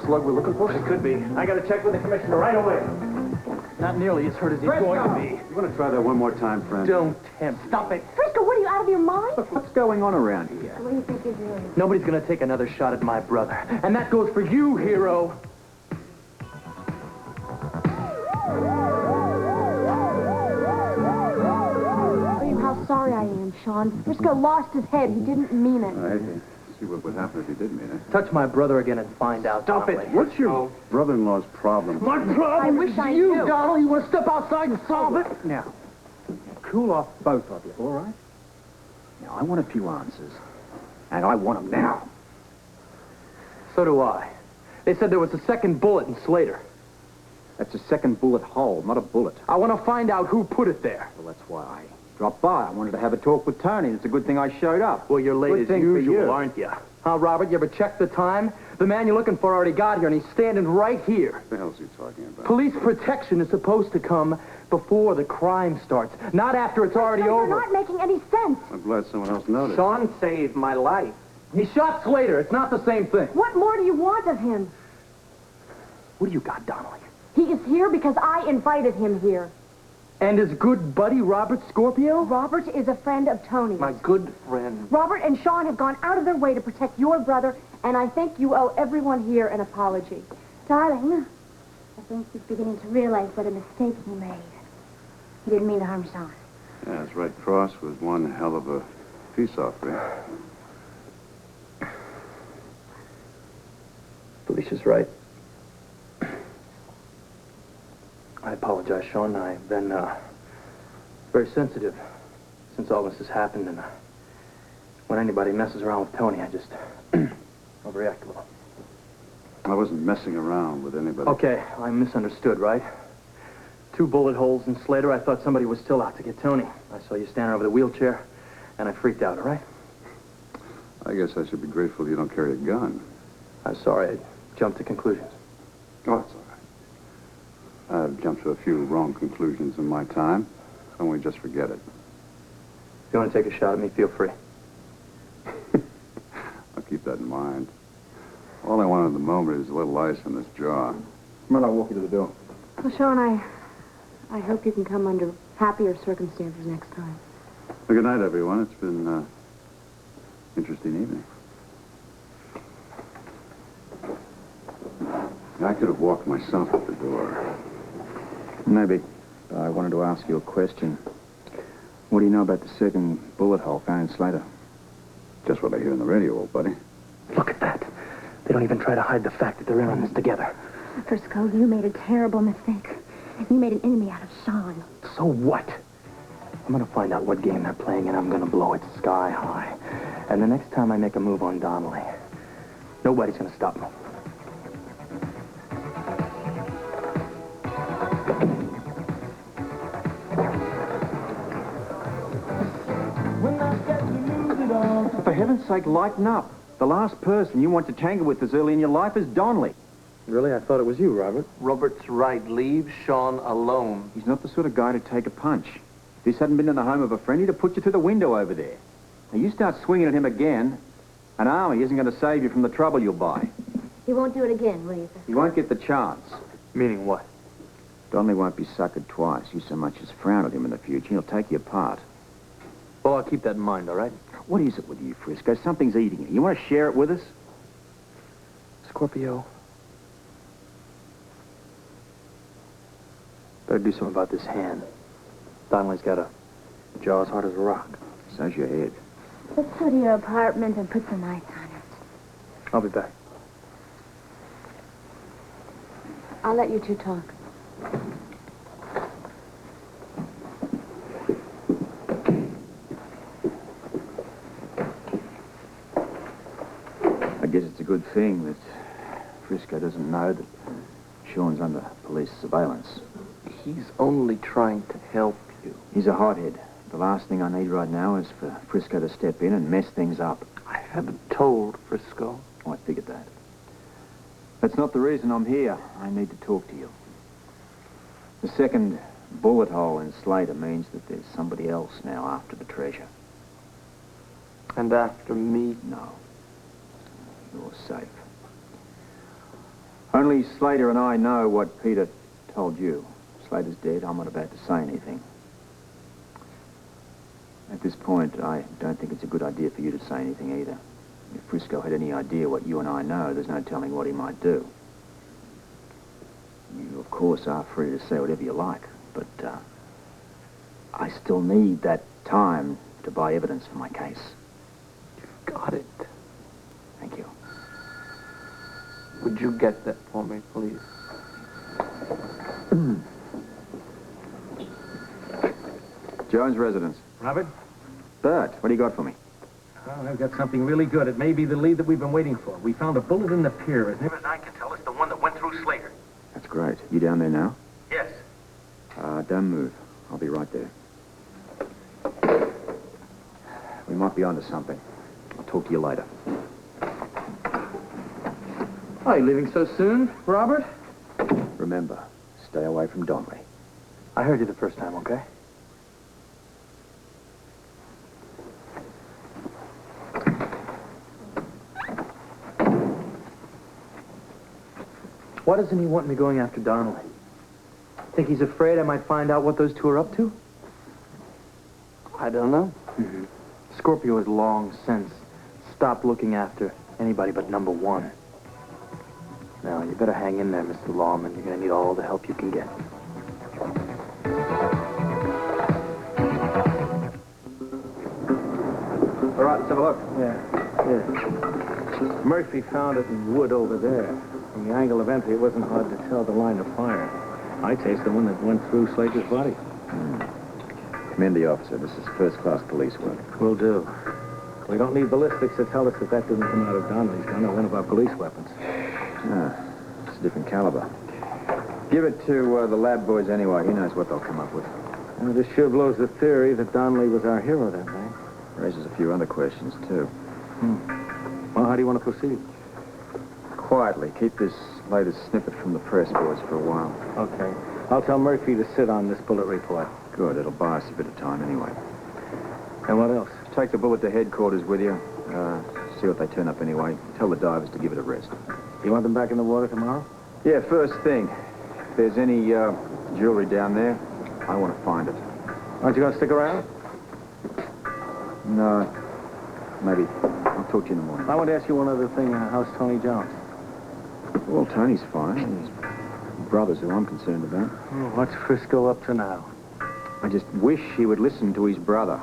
slug we're looking for? It could be. I gotta check with the commissioner right away. Not nearly as hurt as he's going to be. You want to try that one more time, friend? Don't tempt. Stop it. Frisco, what are you, out of your mind? Look, what's going on around here? What do you think you're doing? Nobody's gonna take another shot at my brother. And that goes for you, hero. Tell you how sorry I am, Sean. Frisco lost his head. He didn't mean it. I see what would happen if he did mean it. Touch my brother again and find out. Stop it. What's your brother-in-law's problem? My problem I wish is I you, knew. Donald. You want to step outside and solve it? Now, cool off, both of you, all right? Now, I want a few answers, and I want them now. So do I. They said there was a second bullet in Slater. That's a second bullet hole, not a bullet. I want to find out who put it there. Well, that's why I dropped by. I wanted to have a talk with Tony. It's a good thing I showed up. Well, you're late Good as thing for usual, you. aren't you? Huh, Robert? You ever checked the time? The man you're looking for already got here, and he's standing right here. What the hell is he talking about? Police protection is supposed to come before the crime starts, not after it's already Frisco, over. you're not making any sense. I'm glad someone else noticed. Sean saved my life. He shot Slater. It's not the same thing. What more do you want of him? What do you got, Donnelly? He is here because I invited him here. And his good buddy, Robert Scorpio? Robert is a friend of Tony's. My good friend. Robert and Sean have gone out of their way to protect your brother, and I think you owe everyone here an apology. Darling, I think he's beginning to realize what a mistake he made. He didn't mean to harm Sean. Yeah, his Red Cross was one hell of a peace offering. Felicia's right. I apologize, Sean. I've been very sensitive since all this has happened, and when anybody messes around with Tony, I just overreact a little. I wasn't messing around with anybody. Okay, I misunderstood, right? 2 bullet holes in Slater. I thought somebody was still out to get Tony. I saw you standing over the wheelchair, and I freaked out, all right? I guess I should be grateful you don't carry a gun. I'm sorry. I jumped to conclusions. Oh, that's all right. I've jumped to a few wrong conclusions in my time. Why don't we just forget it? If you want to take a shot at me, feel free. I'll keep that in mind. All I want at the moment is a little ice in this jaw. Come on, I'll walk you to the door. Well, Sean, I hope you can come under happier circumstances next time. Well, good night, everyone. It's been an interesting evening. I could have walked myself at the door. Maybe. I wanted to ask you a question. What do you know about the second bullet hole found in Slater? Just what I hear on the radio, old buddy. Look at that. They don't even try to hide the fact that they're in on this together. Frisco, you made a terrible mistake. You made an enemy out of Sean. So what? I'm going to find out what game they're playing, and I'm going to blow it sky high. And the next time I make a move on Donnelly, nobody's going to stop me. For heaven's sake, lighten up. The last person you want to tangle with this early in your life is Donnelly. Really? I thought it was you, Robert. Robert's right. Leave Sean alone. He's not the sort of guy to take a punch. If this hadn't been in the home of a friend, he'd have put you through the window over there. Now, you start swinging at him again, an army isn't going to save you from the trouble you'll buy. He won't do it again, will you, Frisco? He won't get the chance. Meaning what? Donnelly won't be suckered twice. You so much as frown at him in the future, he'll take you apart. Well, I'll keep that in mind, all right? What is it with you, Frisco? Something's eating you. You want to share it with us? Scorpio. Better do something about this hand. Donnelly's got a jaw as hard as a rock. So's your head. Let's go to your apartment and put some ice on it. I'll be back. I'll let you two talk. I guess it's a good thing that Frisco doesn't know that Sean's under police surveillance. He's only trying to help you. He's a hothead. The last thing I need right now is for Frisco to step in and mess things up. I haven't told Frisco. Oh, I figured that. That's not the reason I'm here. I need to talk to you. The second bullet hole in Slater means that there's somebody else now after the treasure. And after me? No. You're safe. Only Slater and I know what Peter told you. Slater's dead. I'm not about to say anything. At this point, I don't think it's a good idea for you to say anything either. If Frisco had any idea what you and I know, there's no telling what he might do. You, of course, are free to say whatever you like, but I still need that time to buy evidence for my case. Got it. Thank you. Would you get that for me, please? Jones' residence. Robert? Burt, what do you got for me? Well, I've got something really good. It may be the lead that we've been waiting for. We found a bullet in the pier. As near as I can tell, it's the one that went through Slater. That's great. You down there now? Yes. Don't move. I'll be right there. We might be onto something. I'll talk to you later. Are you leaving so soon, Robert? Remember, stay away from Donnelly. I heard you the first time, okay? Why doesn't he want me going after Donnelly? Think he's afraid I might find out what those two are up to? I don't know. Scorpio has long since stopped looking after anybody but number one. Now, you better hang in there, Mr. Lawman. You're going to need all the help you can get. All right, let's have a look. Yeah. Murphy found it in wood over there. From the angle of entry, it wasn't hard to tell the line of fire. I'd say it's the one that went through Slater's body. Commend the officer. This is first-class police work. Will do. We don't need ballistics to tell us that that didn't come out of Donnelly's gun or one of our police weapons. It's a different caliber. Give it to the lab boys anyway. He knows what they'll come up with. This sure blows the theory that Donnelly was our hero then, eh? Raises a few other questions, too. Well, how do you want to proceed? Quietly. Keep this latest snippet from the press, boys, for a while. Okay. I'll tell Murphy to sit on this bullet report. Good. It'll buy us a bit of time anyway. And what else? Take the bullet to headquarters with you. See what they turn up anyway. Tell the divers to give it a rest. You want them back in the water tomorrow? Yeah, first thing. If there's any jewelry down there, I want to find it. Aren't you going to stick around? No. Maybe. I'll talk to you in the morning. I want to ask you one other thing. How's Tony Jones? Well, Tony's fine. His brother's who I'm concerned about. Oh, what's Frisco up to now? I just wish he would listen to his brother.